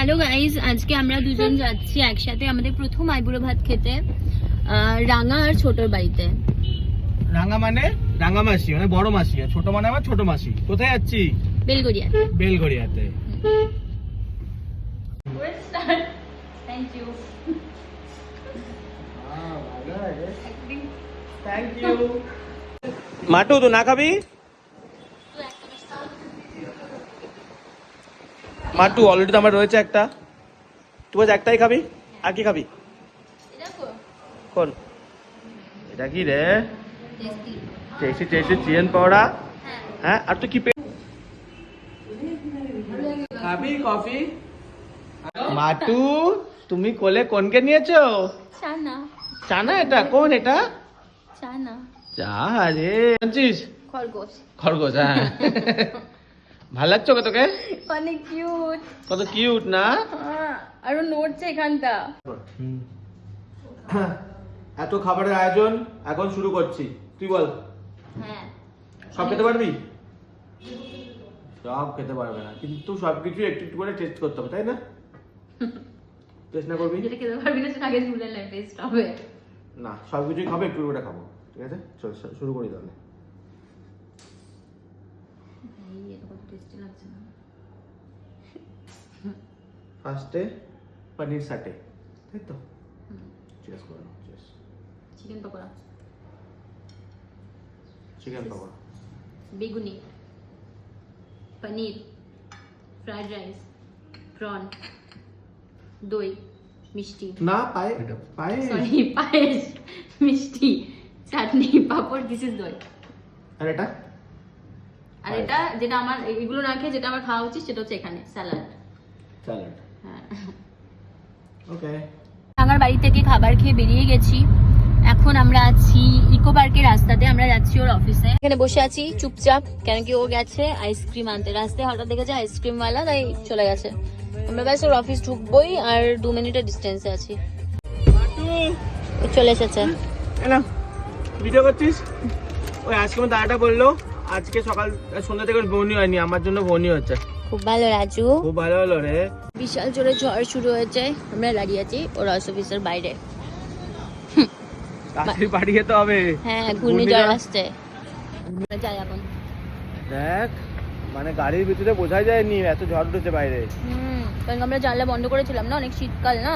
Hello guys, আজকে আমরা দুজন যাচ্ছি একসাথে আমাদের প্রথম আইবুড়ো ভাত খেতে রাঙা আর ছোটর বাড়িতে। রাঙা মানে রাঙা মাসি, মানে বড় মাসি, আর ছোট মানে আমার ছোট মাসি। কোথায় যাচ্ছি? বেলগড়িয়া। বেলগড়িয়াতে। Thank you. Thank you. Matu, তুই না খাবি? মাটু, অলরেডি তো আমার রয়েছে একটা। তুই আজ একটাই খাবি? আর কি খাবি? কোন এটা? কি রে? Tasty tasty chicken pakora. হ্যাঁ, আর তুই কি খাবি? কফি? মাটু, তুমি কোলে কোনকে নিয়েছো? চানা। চানা? এটা কোন? এটা চানা। চা রে আনছিস? খরগোশ। খরগোশ, হ্যাঁ। ভালো লাগছে ওকে তোকে? অনেক কিউট। কত কিউট না? আরো নড়ছে এখানটা। এত খাবারের আয়োজন, এখন শুরু করছি। তুই বল। হ্যাঁ, সব খেতে পারবি? সব খেতে পারবে না, কিন্তু সবকিছু একটু একটু করে টেস্ট করতে হবে, তাই না? টেস্ট না করবি? যেটা খেতে পারবি না সেটা আগে ঝুলে না, টেস্ট হবে। না, সবকিছুই খাবো, একটু করে খাবো। ঠিক আছে, চল শুরু করি তাহলে। ফার্স্টে পনির সাটে, তাই তো? Chicken pakora. Chicken pakora, chicken pakora, বেগুনি, পনির, ফ্রাইড রাইস, প্রন, দই, মিষ্টি, না পায়ে সরি পায়েস, মিষ্টি, চাটনি, পাপড়, দিস ইজ দই। আর এটা? আর এটা যেটা আমার এগুলো না খেয়ে যেটা আমার খাওয়া উচিত সেটা হচ্ছে এখানে স্যালাড। স্যালাড। হ্যাঁ, ওকে। আমার বাড়ি থেকে খাবার খেয়ে বেরিয়ে গেছি। এখন আমরা আছি ইকো পার্কের রাস্তাতে, আমরা যাচ্ছি ওর অফিসে। এখানে বসে আছি চুপচাপ, কেন কি ও গেছে আইসক্রিম আনতে। রাস্তায় হঠাৎ দেখেছে আইসক্রিমওয়ালা, তাই চলে গেছে। আমরা ব্যাস ওর অফিস ঢুকবোই, আর 2 মিনিটের ডিস্টেন্সে আছি। ও চলে এসেছে। এলা ভিডিও করছিস? ওই আজকে আমার দাদাটা বললো আজকে সন্ধ্যা থেকে বনি হয়নি, আমার জন্য বনি হচ্ছে। খুব ভালো রাজু, খুব ভালো হলো রে। বিশাল জোরে ঝড় শুরু হয়েছে। আমরা দাঁড়িয়ে আছি ওর অফিসের বাইরে। তাড়াতাড়ি বাড়ি যেতে হবে। হ্যাঁ, ঘূর্ণিঝড় আসছে। যাই এখন। দেখ, মানে গাড়ির ভিতরে বোঝা যায়নি এত ঝড় উঠেছে বাইরে। কারণ আমরা জানলা বন্ধ করেছিলাম না, অনেক শীতকাল না।